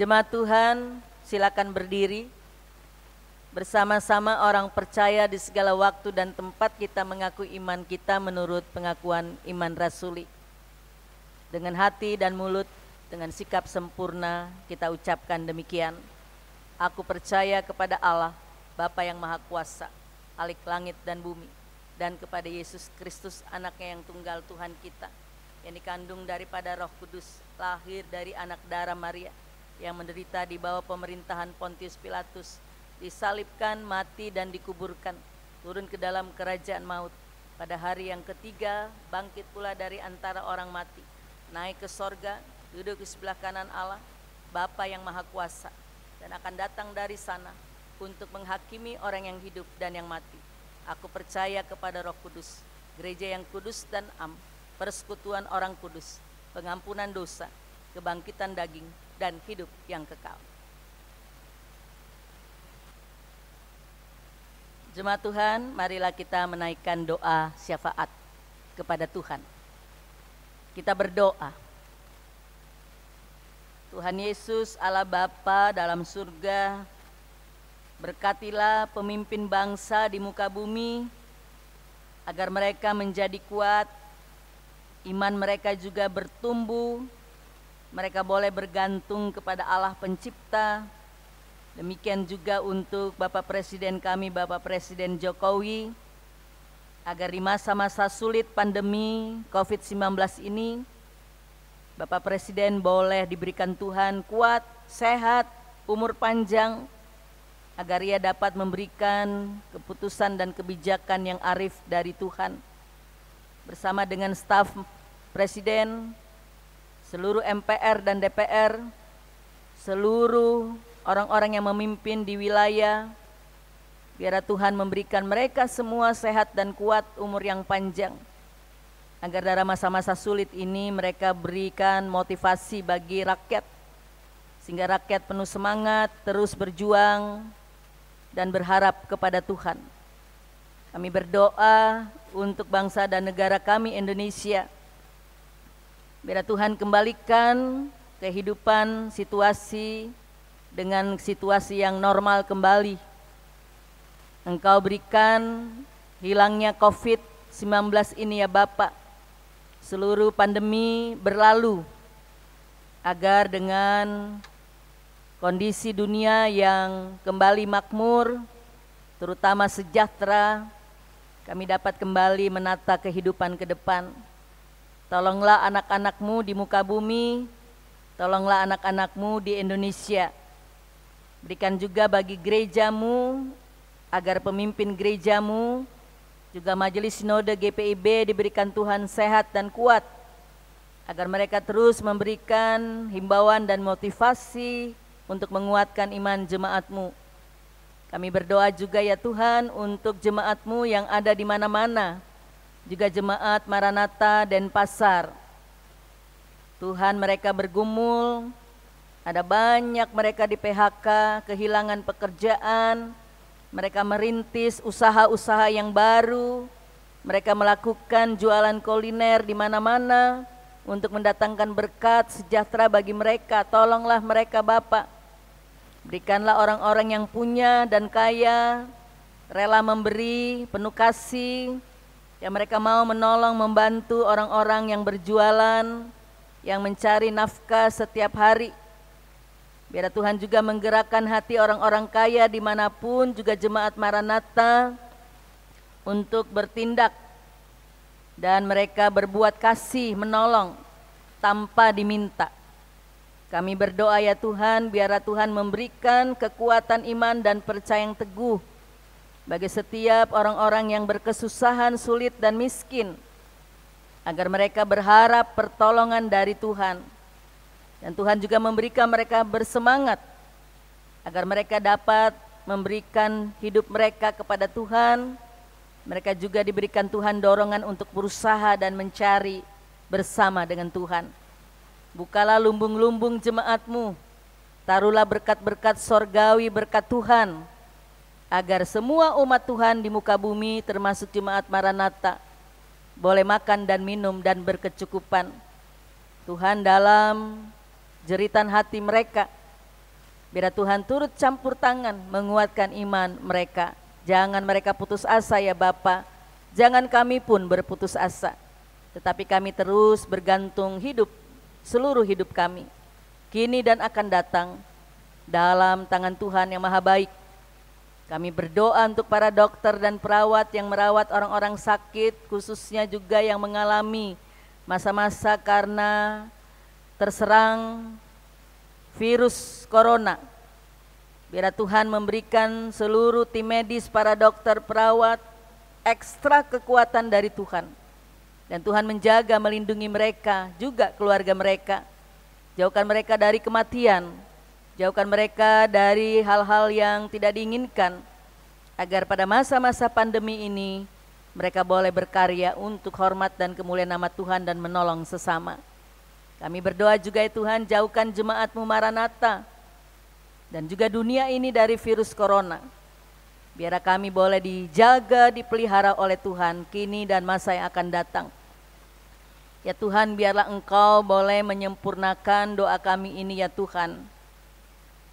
Jemaat Tuhan, silakan berdiri. Bersama-sama orang percaya di segala waktu dan tempat kita mengaku iman kita menurut pengakuan iman rasuli. Dengan hati dan mulut, dengan sikap sempurna kita ucapkan demikian. Aku percaya kepada Allah, Bapa yang Maha Kuasa, Khalik langit dan bumi, dan kepada Yesus Kristus anaknya yang tunggal Tuhan kita, yang dikandung daripada Roh Kudus, lahir dari anak darah Maria, yang menderita di bawah pemerintahan Pontius Pilatus, disalibkan, mati dan dikuburkan, turun ke dalam kerajaan maut, pada hari yang ketiga bangkit pula dari antara orang mati, naik ke sorga, duduk di sebelah kanan Allah, Bapa yang Maha Kuasa, dan akan datang dari sana untuk menghakimi orang yang hidup dan yang mati. Aku percaya kepada Roh Kudus, gereja yang kudus dan am, persekutuan orang kudus, pengampunan dosa, kebangkitan daging, dan hidup yang kekal. Jemaat Tuhan, marilah kita menaikkan doa syafaat kepada Tuhan. Kita berdoa. Tuhan Yesus, Allah Bapa dalam surga, berkatilah pemimpin bangsa di muka bumi, agar mereka menjadi kuat, iman mereka juga bertumbuh, mereka boleh bergantung kepada Allah Pencipta. Demikian juga untuk Bapak Presiden kami, Bapak Presiden Jokowi, agar di masa-masa sulit pandemi COVID-19 ini, Bapak Presiden boleh diberikan Tuhan kuat, sehat, umur panjang, agar ia dapat memberikan keputusan dan kebijakan yang arif dari Tuhan. Bersama dengan staf Presiden, seluruh MPR dan DPR, seluruh orang-orang yang memimpin di wilayah, Biar Tuhan memberikan mereka semua sehat dan kuat, umur yang panjang. Agar dalam masa-masa sulit ini mereka berikan motivasi bagi rakyat. Sehingga rakyat penuh semangat, terus berjuang dan berharap kepada Tuhan. Kami berdoa untuk bangsa dan negara kami Indonesia. Biar Tuhan kembalikan kehidupan situasi dengan situasi yang normal kembali. Engkau berikan hilangnya COVID-19 ini ya Bapak. Seluruh pandemi berlalu agar dengan kondisi dunia yang kembali makmur, terutama sejahtera, kami dapat kembali menata kehidupan ke depan. Tolonglah anak-anak-Mu di muka bumi, tolonglah anak-anak-Mu di Indonesia. Berikan juga bagi gereja-Mu, agar pemimpin gereja-Mu, juga majelis sinode GPIB diberikan Tuhan sehat dan kuat, agar mereka terus memberikan himbauan dan motivasi untuk menguatkan iman jemaat-Mu. Kami berdoa juga ya Tuhan untuk jemaat-Mu yang ada di mana-mana, juga jemaat Maranatha Denpasar. Tuhan, mereka bergumul, ada banyak mereka di PHK, kehilangan pekerjaan, mereka merintis usaha-usaha yang baru, mereka melakukan jualan kuliner di mana-mana untuk mendatangkan berkat sejahtera bagi mereka. Tolonglah mereka Bapak. Berikanlah orang-orang yang punya dan kaya, rela memberi, penuh kasih, yang mereka mau menolong, membantu orang-orang yang berjualan, yang mencari nafkah setiap hari. Biar Tuhan juga menggerakkan hati orang-orang kaya dimanapun, juga jemaat Maranatha untuk bertindak dan mereka berbuat kasih, menolong tanpa diminta. Kami berdoa ya Tuhan, biarlah Tuhan memberikan kekuatan iman dan percaya yang teguh bagi setiap orang-orang yang berkesusahan, sulit dan miskin, agar mereka berharap pertolongan dari Tuhan. Dan Tuhan juga memberikan mereka bersemangat, agar mereka dapat memberikan hidup mereka kepada Tuhan. Mereka juga diberikan Tuhan dorongan untuk berusaha dan mencari bersama dengan Tuhan. Bukalah lumbung-lumbung jemaat-Mu, taruhlah berkat-berkat sorgawi, berkat Tuhan, agar semua umat Tuhan di muka bumi termasuk jemaat Maranatha boleh makan dan minum dan berkecukupan. Tuhan, dalam jeritan hati mereka, biar Tuhan turut campur tangan menguatkan iman mereka. Jangan mereka putus asa ya Bapa, jangan kami pun berputus asa, tetapi kami terus bergantung hidup, seluruh hidup kami, kini dan akan datang, dalam tangan Tuhan yang maha baik. Kami berdoa untuk para dokter dan perawat yang merawat orang-orang sakit, khususnya juga yang mengalami masa-masa karena terserang virus corona. Biar Tuhan memberikan seluruh tim medis, para dokter, perawat, ekstra kekuatan dari Tuhan. Dan Tuhan menjaga, melindungi mereka, juga keluarga mereka. Jauhkan mereka dari kematian, jauhkan mereka dari hal-hal yang tidak diinginkan, agar pada masa-masa pandemi ini mereka boleh berkarya untuk hormat dan kemuliaan nama Tuhan dan menolong sesama. Kami berdoa juga ya Tuhan, jauhkan jemaat-Mu Maranatha dan juga dunia ini dari virus corona. Biar kami boleh dijaga, dipelihara oleh Tuhan kini dan masa yang akan datang. Ya Tuhan, biarlah Engkau boleh menyempurnakan doa kami ini ya Tuhan.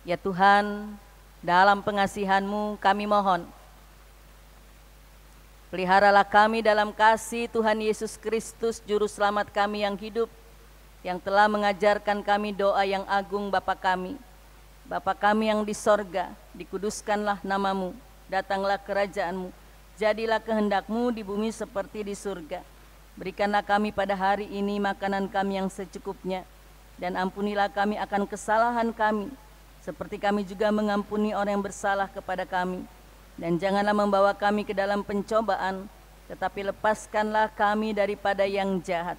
Ya Tuhan, dalam pengasihan-Mu kami mohon, peliharalah kami dalam kasih Tuhan Yesus Kristus, Juru Selamat kami yang hidup, yang telah mengajarkan kami doa yang agung. Bapa kami, Bapa kami yang di sorga, dikuduskanlah nama-Mu, datanglah kerajaan-Mu, jadilah kehendak-Mu di bumi seperti di surga. Berikanlah kami pada hari ini makanan kami yang secukupnya, dan ampunilah kami akan kesalahan kami, seperti kami juga mengampuni orang yang bersalah kepada kami. Dan janganlah membawa kami ke dalam pencobaan, tetapi lepaskanlah kami daripada yang jahat.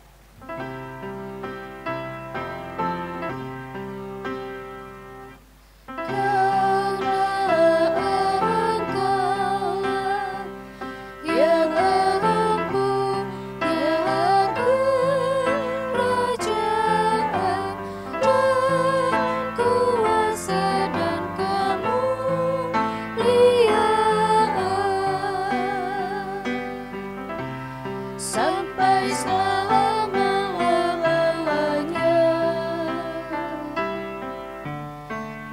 Karena Engkau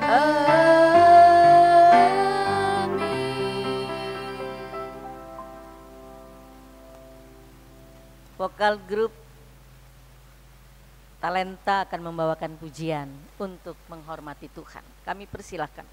Vokal grup Talenta akan membawakan pujian untuk menghormati Tuhan. Kami persilahkan.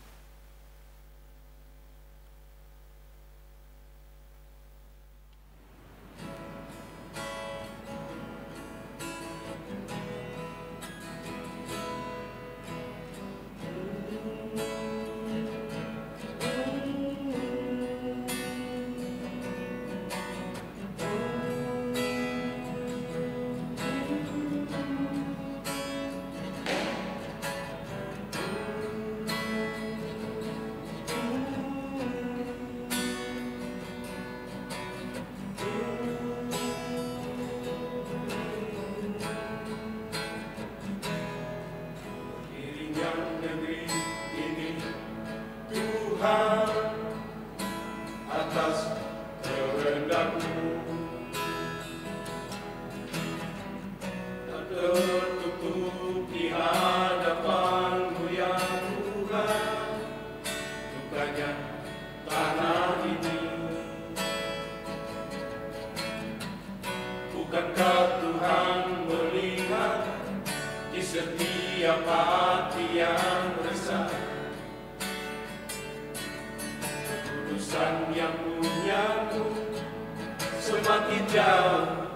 Bukankah Tuhan melihat di setiap hati yang resah? Kekudusan yang punyaku semakin jauh,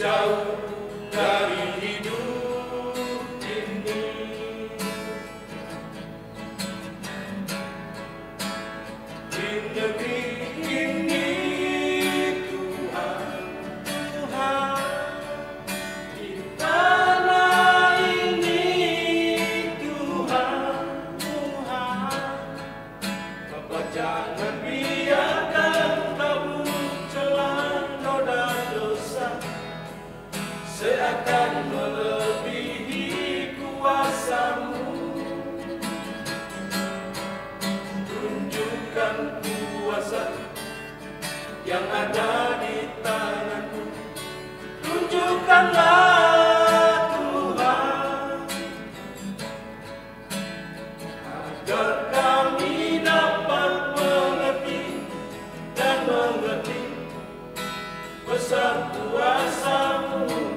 jauh dari hidup ini. Di negeri ini Tuhan, di tanah ini Tuhan, Bapa jangan biarkan tabu celah noda dosa seakan melebihi kuasa-Mu. Tunjukkan kuasa yang ada di tangan-Mu. Tunjukkanlah Tuhan, agar kami dapat mengerti dan mengerti besar kuasa-Mu.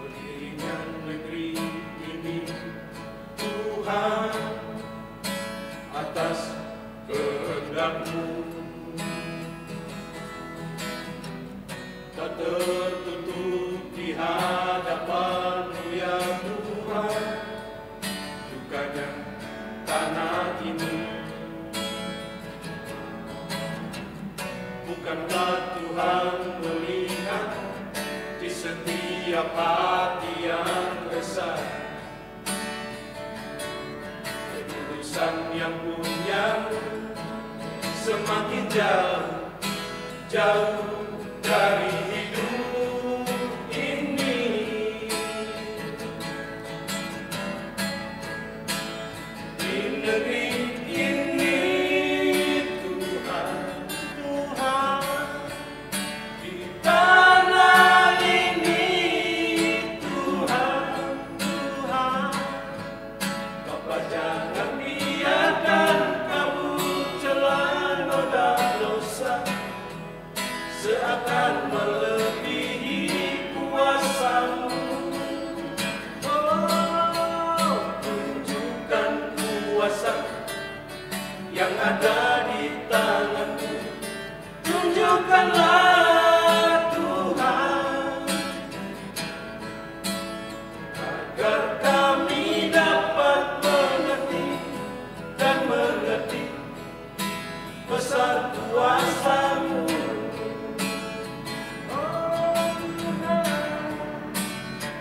Berdirinya negeri ini Tuhan atas kehendak-Mu. Tak tertutup di hadapan-Mu ya Tuhan, bukannya tanah ini. Bukankah Tuhan melihat di setiap hati yang resah? Kekudusan yang punyamu semakin jauh, jauh dari hidup ini. Di negeri ini Tuhan, di tanah ini Tuhan, Bapa jangan biarkan kabut celah noda dosa seakan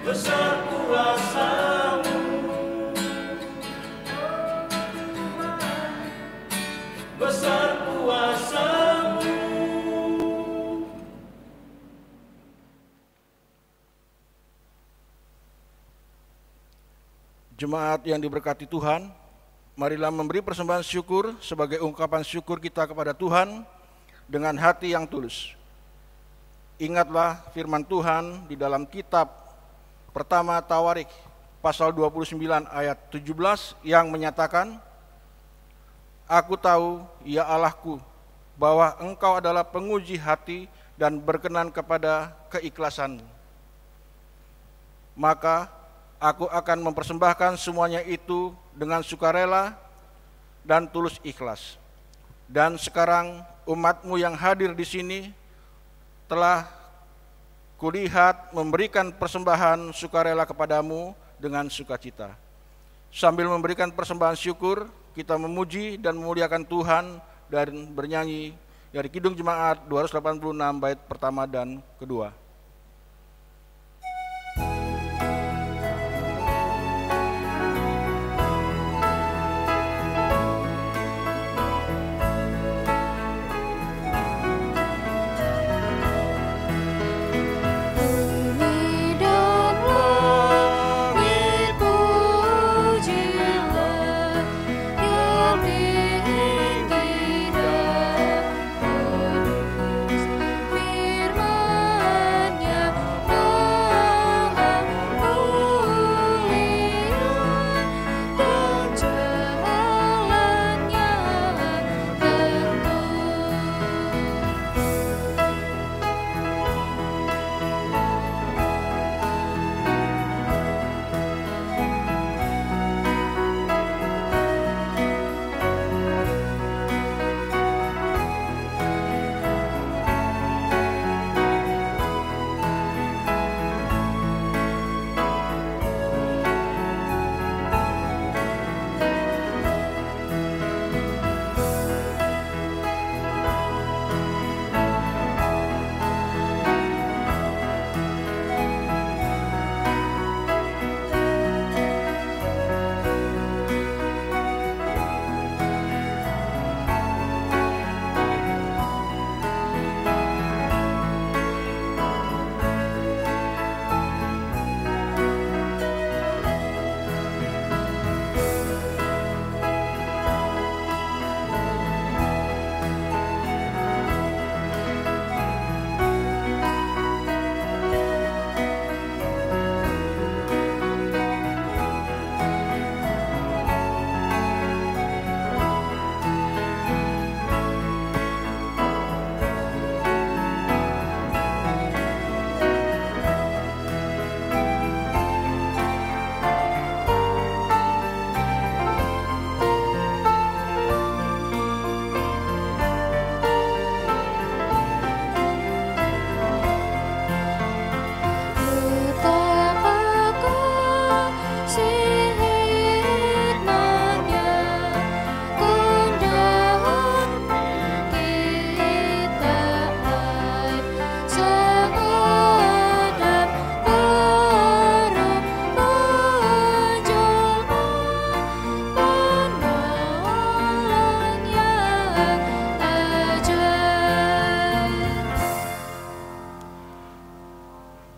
besar kuasa-Mu, besar kuasa-Mu. Jemaat yang diberkati Tuhan, marilah memberi persembahan syukur sebagai ungkapan syukur kita kepada Tuhan dengan hati yang tulus. Ingatlah firman Tuhan di dalam kitab pertama Tawarik pasal 29 ayat 17 yang menyatakan, Aku tahu, ya Allahku, bahwa Engkau adalah penguji hati dan berkenan kepada keikhlasan-Mu. Maka aku akan mempersembahkan semuanya itu dengan sukarela dan tulus ikhlas. Dan sekarang umat-Mu yang hadir di sini telah kulihat memberikan persembahan sukarela kepadamu dengan sukacita. Sambil memberikan persembahan syukur, kita memuji dan memuliakan Tuhan dan bernyanyi dari Kidung Jemaat 286 bait pertama dan kedua.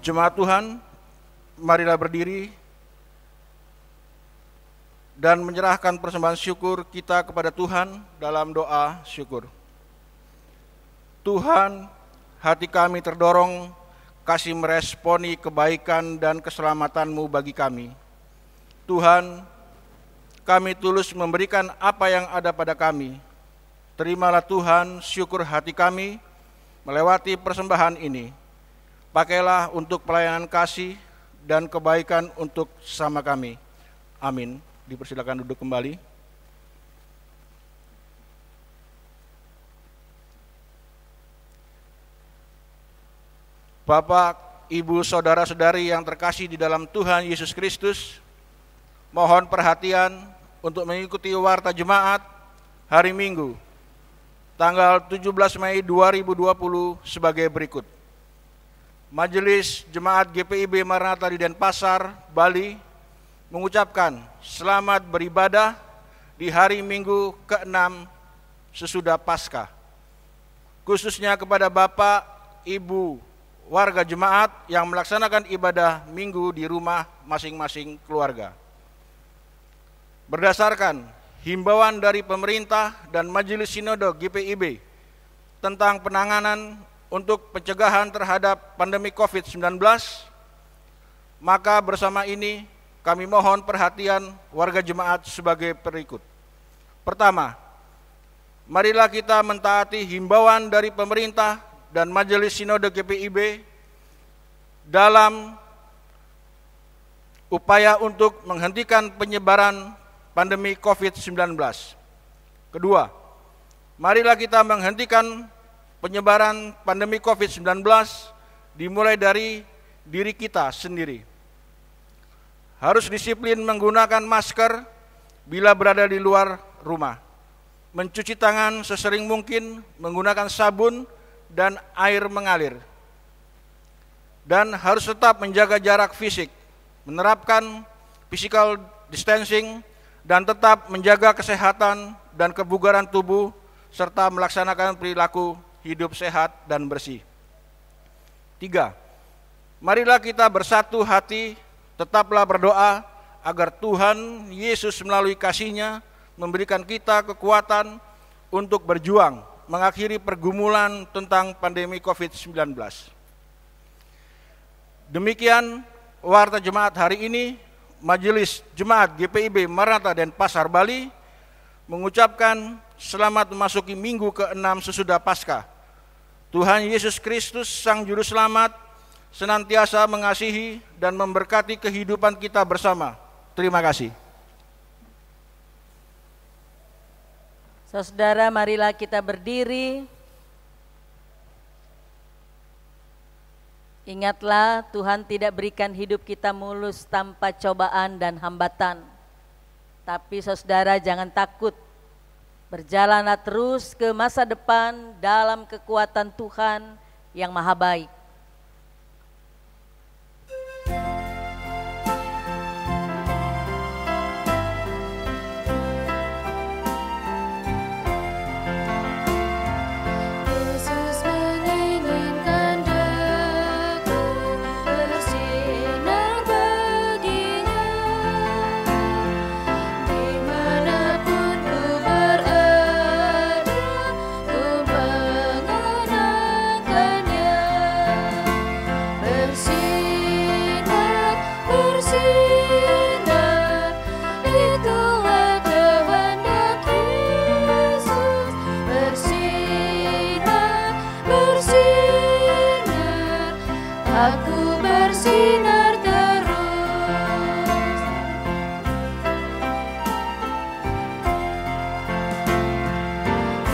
Jemaat Tuhan, marilah berdiri dan menyerahkan persembahan syukur kita kepada Tuhan dalam doa syukur. Tuhan, hati kami terdorong kasih meresponi kebaikan dan keselamatan-Mu bagi kami. Tuhan, kami tulus memberikan apa yang ada pada kami. Terimalah Tuhan syukur hati kami melewati persembahan ini. Pakailah untuk pelayanan kasih dan kebaikan untuk sesama kami. Amin. Dipersilakan duduk kembali. Bapak, Ibu, saudara-saudari yang terkasih di dalam Tuhan Yesus Kristus, mohon perhatian untuk mengikuti warta jemaat hari Minggu, tanggal 17 Mei 2020 sebagai berikut. Majelis Jemaat GPIB Maranatha di Denpasar, Bali mengucapkan selamat beribadah di hari Minggu ke-6 sesudah Paskah. Khususnya kepada Bapak, Ibu, warga jemaat yang melaksanakan ibadah Minggu di rumah masing-masing keluarga. Berdasarkan himbauan dari pemerintah dan Majelis Sinode GPIB tentang penanganan untuk pencegahan terhadap pandemi COVID-19, maka bersama ini kami mohon perhatian warga jemaat sebagai berikut. Pertama, marilah kita mentaati himbauan dari pemerintah dan Majelis Sinode GPIB dalam upaya untuk menghentikan penyebaran pandemi COVID-19. Kedua, marilah kita menghentikan penyebaran pandemi COVID-19 dimulai dari diri kita sendiri. Harus disiplin menggunakan masker bila berada di luar rumah. Mencuci tangan sesering mungkin menggunakan sabun dan air mengalir. Dan harus tetap menjaga jarak fisik, menerapkan physical distancing, dan tetap menjaga kesehatan dan kebugaran tubuh, serta melaksanakan perilaku hidup sehat dan bersih. 3. Marilah kita bersatu hati, tetaplah berdoa agar Tuhan Yesus melalui kasih-Nya memberikan kita kekuatan untuk berjuang mengakhiri pergumulan tentang pandemi COVID-19. Demikian warta jemaat hari ini. Majelis Jemaat GPIB Maranatha Denpasar, Bali mengucapkan selamat memasuki Minggu ke-6 sesudah Paskah. Tuhan Yesus Kristus Sang Juru Selamat senantiasa mengasihi dan memberkati kehidupan kita bersama. Terima kasih. Saudara, marilah kita berdiri. Ingatlah, Tuhan tidak berikan hidup kita mulus tanpa cobaan dan hambatan. Tapi saudara, jangan takut. Berjalanlah terus ke masa depan dalam kekuatan Tuhan yang maha baik. Aku bersinar terus.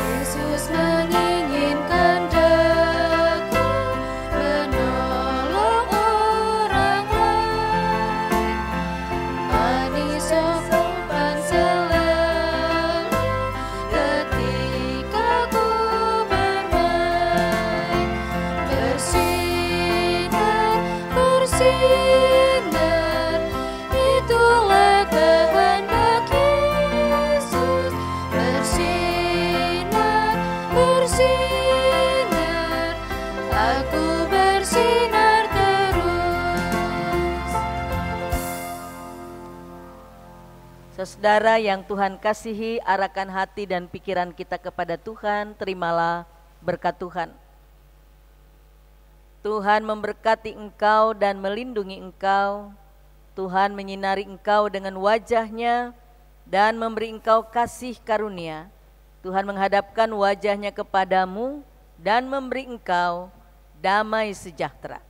Yesus menginginkan Aku menolong orang lain. Manis sopan selalu ketika ku bermain. Bersinar, itulah kehendak Yesus. Bersinar, bersinar, aku bersinar terus. Saudara yang Tuhan kasihi, arahkan hati dan pikiran kita kepada Tuhan, terimalah berkat Tuhan. Tuhan memberkati engkau dan melindungi engkau. Tuhan menyinari engkau dengan wajah-Nya dan memberi engkau kasih karunia. Tuhan menghadapkan wajah-Nya kepadamu dan memberi engkau damai sejahtera.